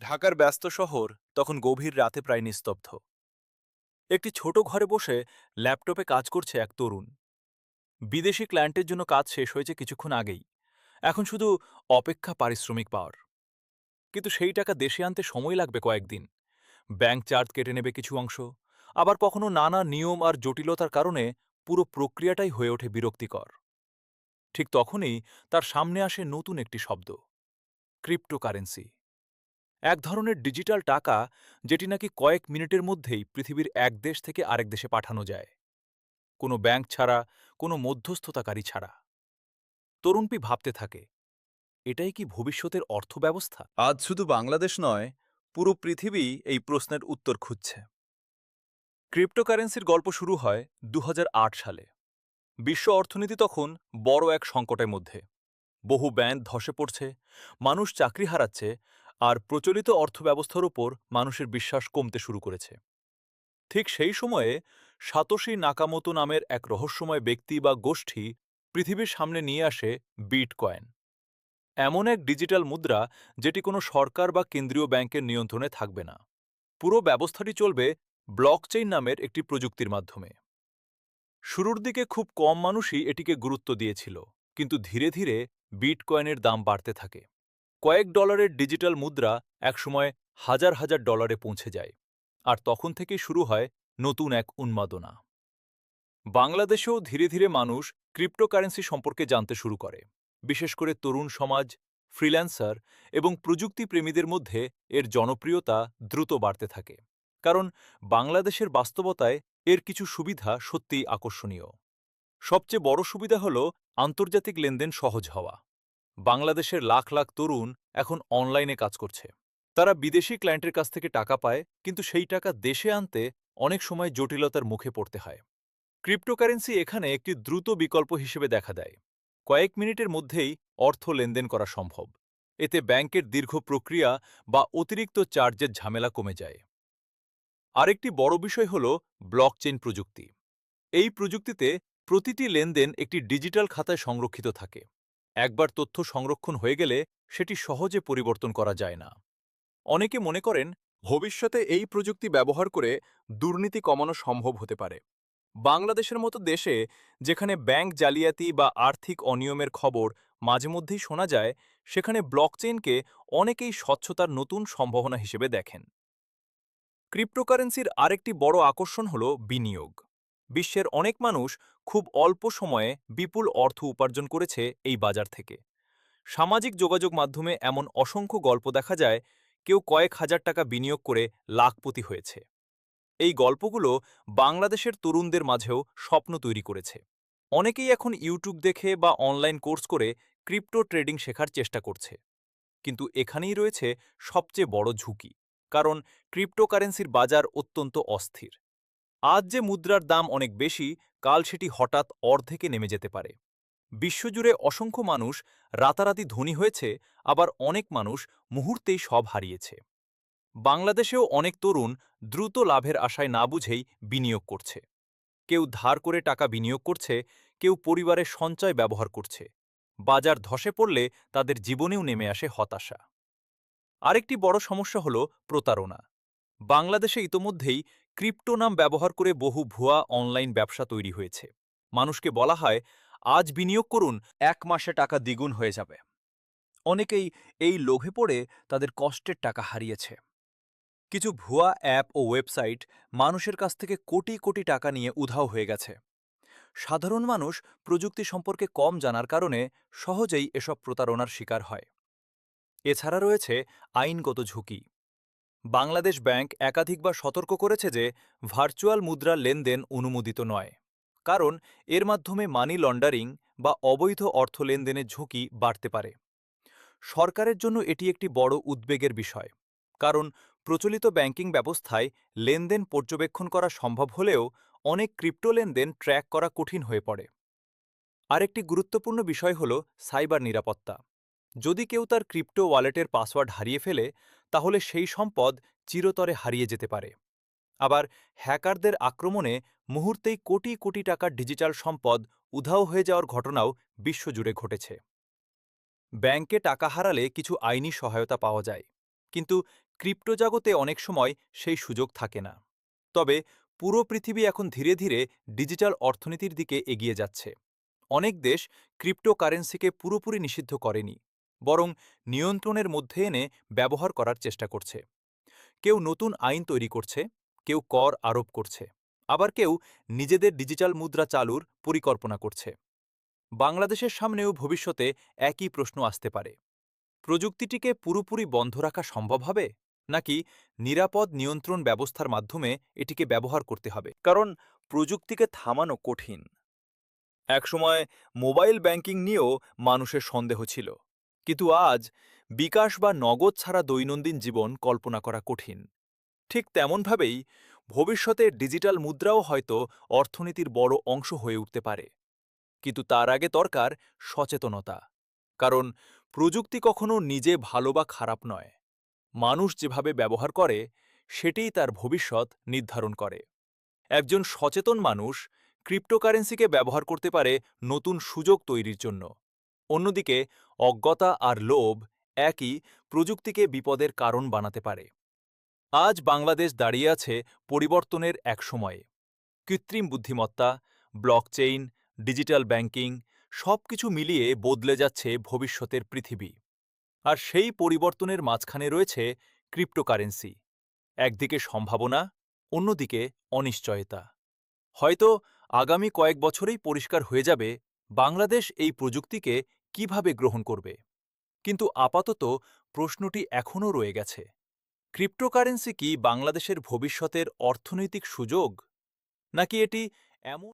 ঢাকার ব্যস্ত শহর তখন গভীর রাতে প্রায় নিস্তব্ধ। একটি ছোট ঘরে বসে ল্যাপটপে কাজ করছে এক তরুণ। বিদেশি ক্লায়েন্টের জন্য কাজ শেষ হয়েছে কিছুক্ষণ আগেই। এখন শুধু অপেক্ষা পারিশ্রমিক পাওয়ার। কিন্তু সেই টাকা দেশে আনতে সময় লাগবে কয়েকদিন। ব্যাংক চার্জ কেটে নেবে কিছু অংশ। আবার কখনো নানা নিয়ম আর জটিলতার কারণে পুরো প্রক্রিয়াটাই হয়ে ওঠে বিরক্তিকর। ঠিক তখনই তার সামনে আসে নতুন একটি শব্দ: ক্রিপ্টোকারেন্সি। এক ধরনের ডিজিটাল টাকা যেটি নাকি কয়েক মিনিটের মধ্যেই পৃথিবীর এক দেশ থেকে আরেক দেশে পাঠানো যায়, কোনো ব্যাংক ছাড়া, কোনো মধ্যস্থতাকারী ছাড়া। তরুণপি ভাবতে থাকে, এটাই কি ভবিষ্যতের অর্থব্যবস্থা? আজ শুধু বাংলাদেশ নয়, পুরো পৃথিবী এই প্রশ্নের উত্তর খুঁজছে। ক্রিপ্টোকারেন্সির গল্প শুরু হয় ২০০৮ সালে। বিশ্ব অর্থনীতি তখন বড় এক সংকটের মধ্যে। বহু ব্যাংক ধসে পড়ছে, মানুষ চাকরি হারাচ্ছে, আর প্রচলিত অর্থব্যবস্থার উপর মানুষের বিশ্বাস কমতে শুরু করেছে। ঠিক সেই সময়ে সাতোশি নাকামোতো নামের এক রহস্যময় ব্যক্তি বা গোষ্ঠী পৃথিবীর সামনে নিয়ে আসে বিটকয়েন। এমন এক ডিজিটাল মুদ্রা যেটি কোনো সরকার বা কেন্দ্রীয় ব্যাংকের নিয়ন্ত্রণে থাকবে না। পুরো ব্যবস্থাটি চলবে ব্লকচেইন নামের একটি প্রযুক্তির মাধ্যমে। শুরুর দিকে খুব কম মানুষই এটিকে গুরুত্ব দিয়েছিল, কিন্তু ধীরে ধীরে বিটকয়েনের দাম বাড়তে থাকে। কয়েক ডলারের ডিজিটাল মুদ্রা একসময় হাজার হাজার ডলারে পৌঁছে যায়। আর তখন থেকেই শুরু হয় নতুন এক উন্মাদনা। বাংলাদেশেও ধীরে ধীরে মানুষ ক্রিপ্টোকারেন্সি সম্পর্কে জানতে শুরু করে। বিশেষ করে তরুণ সমাজ, ফ্রিল্যান্সার এবং প্রযুক্তি প্রেমীদের মধ্যে এর জনপ্রিয়তা দ্রুত বাড়তে থাকে। কারণ বাংলাদেশের বাস্তবতায় এর কিছু সুবিধা সত্যিই আকর্ষণীয়। সবচেয়ে বড় সুবিধা হল আন্তর্জাতিক লেনদেন সহজ হওয়া। বাংলাদেশের লাখ লাখ তরুণ এখন অনলাইনে কাজ করছে। তারা বিদেশি ক্লায়েন্টের কাছ থেকে টাকা পায়, কিন্তু সেই টাকা দেশে আনতে অনেক সময় জটিলতার মুখে পড়তে হয়। ক্রিপ্টোকারেন্সি এখানে একটি দ্রুত বিকল্প হিসেবে দেখা দেয়। কয়েক মিনিটের মধ্যেই অর্থ লেনদেন করা সম্ভব। এতে ব্যাংকের দীর্ঘ প্রক্রিয়া বা অতিরিক্ত চার্জের ঝামেলা কমে যায়। আরেকটি বড় বিষয় হল ব্লকচেইন প্রযুক্তি। এই প্রযুক্তিতে প্রতিটি লেনদেন একটি ডিজিটাল খাতায় সংরক্ষিত থাকে। একবার তথ্য সংরক্ষণ হয়ে গেলে সেটি সহজে পরিবর্তন করা যায় না। অনেকে মনে করেন ভবিষ্যতে এই প্রযুক্তি ব্যবহার করে দুর্নীতি কমানো সম্ভব হতে পারে। বাংলাদেশের মতো দেশে, যেখানে ব্যাংক জালিয়াতি বা আর্থিক অনিয়মের খবর মাঝে মধ্যেই শোনা যায়, সেখানে ব্লকচেইনকে অনেকেই স্বচ্ছতার নতুন সম্ভাবনা হিসেবে দেখেন। ক্রিপ্টোকারেন্সির আরেকটি বড় আকর্ষণ হল বিনিয়োগ। বিশ্বের অনেক মানুষ খুব অল্প সময়ে বিপুল অর্থ উপার্জন করেছে এই বাজার থেকে। সামাজিক যোগাযোগ মাধ্যমে এমন অসংখ্য গল্প দেখা যায়, কেউ কয়েক হাজার টাকা বিনিয়োগ করে লাখপতি হয়েছে। এই গল্পগুলো বাংলাদেশের তরুণদের মাঝেও স্বপ্ন তৈরি করেছে। অনেকেই এখন ইউটিউব দেখে বা অনলাইন কোর্স করে ক্রিপ্টো ট্রেডিং শেখার চেষ্টা করছে। কিন্তু এখানেই রয়েছে সবচেয়ে বড় ঝুঁকি। কারণ ক্রিপ্টোকারেন্সির বাজার অত্যন্ত অস্থির। আজ যে মুদ্রার দাম অনেক বেশি, কাল সেটি হঠাৎ অর্ধেকে নেমে যেতে পারে। বিশ্বজুড়ে অসংখ্য মানুষ রাতারাতি ধনী হয়েছে, আবার অনেক মানুষ মুহূর্তেই সব হারিয়েছে। বাংলাদেশেও অনেক তরুণ দ্রুত লাভের আশায় না বুঝেই বিনিয়োগ করছে। কেউ ধার করে টাকা বিনিয়োগ করছে, কেউ পরিবারের সঞ্চয় ব্যবহার করছে। বাজার ধসে পড়লে তাদের জীবনেও নেমে আসে হতাশা। আরেকটি বড় সমস্যা হল প্রতারণা। বাংলাদেশে ইতোমধ্যেই ক্রিপ্টো নাম ব্যবহার করে বহু ভুয়া অনলাইন ব্যবসা তৈরি হয়েছে। মানুষকে বলা হয়, আজ বিনিয়োগ করুন, 1 মাসে টাকা দ্বিগুণ হয়ে যাবে। অনেকেই এই লোভে পড়ে তাদের কষ্টের টাকা হারিয়েছে। কিছু ভুয়া অ্যাপ ও ওয়েবসাইট মানুষের কাছ থেকে কোটি কোটি টাকা নিয়ে উধাও হয়ে গেছে। সাধারণ মানুষ প্রযুক্তি সম্পর্কে কম জানার কারণে সহজেই এসব প্রতারণার শিকার হয়। এছাড়া রয়েছে আইনগত ঝুঁকি। বাংলাদেশ ব্যাংক একাধিকবার সতর্ক করেছে যে ভার্চুয়াল মুদ্রার লেনদেন অনুমোদিত নয়। কারণ এর মাধ্যমে মানি লন্ডারিং বা অবৈধ অর্থ লেনদেনের ঝুঁকি বাড়তে পারে। সরকারের জন্য এটি একটি বড় উদ্বেগের বিষয়। কারণ প্রচলিত ব্যাংকিং ব্যবস্থায় লেনদেন পর্যবেক্ষণ করা সম্ভব হলেও অনেক ক্রিপ্টো লেনদেন ট্র্যাক করা কঠিন হয়ে পড়ে। আরেকটি গুরুত্বপূর্ণ বিষয় হল সাইবার নিরাপত্তা। যদি কেউ তার ক্রিপ্টো ওয়ালেটের পাসওয়ার্ড হারিয়ে ফেলে, তাহলে সেই সম্পদ চিরতরে হারিয়ে যেতে পারে। আবার হ্যাকারদের আক্রমণে মুহূর্তেই কোটি কোটি টাকার ডিজিটাল সম্পদ উধাও হয়ে যাওয়ার ঘটনাও বিশ্বজুড়ে ঘটেছে। ব্যাংকে টাকা হারালে কিছু আইনি সহায়তা পাওয়া যায়, কিন্তু ক্রিপ্টো জগতে অনেক সময় সেই সুযোগ থাকে না। তবে পুরো পৃথিবী এখন ধীরে ধীরে ডিজিটাল অর্থনীতির দিকে এগিয়ে যাচ্ছে। অনেক দেশ ক্রিপ্টোকারেন্সিকে পুরোপুরি নিষিদ্ধ করেনি, বরং নিয়ন্ত্রণের মধ্যে এনে ব্যবহার করার চেষ্টা করছে। কেউ নতুন আইন তৈরি করছে, কেউ কর আরোপ করছে, আবার কেউ নিজেদের ডিজিটাল মুদ্রা চালুর পরিকল্পনা করছে। বাংলাদেশের সামনেও ভবিষ্যতে একই প্রশ্ন আসতে পারে। প্রযুক্তিটিকে পুরোপুরি বন্ধ রাখা সম্ভব হবে, নাকি নিরাপদ নিয়ন্ত্রণ ব্যবস্থার মাধ্যমে এটিকে ব্যবহার করতে হবে? কারণ প্রযুক্তিকে থামানো কঠিন। একসময় মোবাইল ব্যাংকিং নিয়েও মানুষের সন্দেহ ছিল, কিন্তু আজ বিকাশ বা নগদ ছাড়া দৈনন্দিন জীবন কল্পনা করা কঠিন। ঠিক তেমনভাবেই ভবিষ্যতে ডিজিটাল মুদ্রাও হয়তো অর্থনীতির বড় অংশ হয়ে উঠতে পারে। কিন্তু তার আগে দরকার সচেতনতা। কারণ প্রযুক্তি কখনো নিজে ভালো বা খারাপ নয়, মানুষ যেভাবে ব্যবহার করে সেটিই তার ভবিষ্যৎ নির্ধারণ করে। একজন সচেতন মানুষ ক্রিপ্টোকারেন্সিকে ব্যবহার করতে পারে নতুন সুযোগ তৈরির জন্য। অন্যদিকে অজ্ঞতা আর লোভ একই প্রযুক্তিকে বিপদের কারণ বানাতে পারে। আজ বাংলাদেশ দাঁড়িয়ে আছে পরিবর্তনের এক সময়ে। কৃত্রিম বুদ্ধিমত্তা, ব্লকচেইন, ডিজিটাল ব্যাংকিং সবকিছু মিলিয়ে বদলে যাচ্ছে ভবিষ্যতের পৃথিবী। আর সেই পরিবর্তনের মাঝখানে রয়েছে ক্রিপ্টোকারেন্সি। একদিকে সম্ভাবনা, অন্যদিকে অনিশ্চয়তা। হয়তো আগামী কয়েক বছরেই পরিষ্কার হয়ে যাবে বাংলাদেশ এই প্রযুক্তিকে কিভাবে গ্রহণ করবে। কিন্তু আপাতত প্রশ্নটি এখনও রয়ে গেছে, ক্রিপ্টোকারেন্সি কি বাংলাদেশের ভবিষ্যতের অর্থনৈতিক সুযোগ, নাকি এটি এমন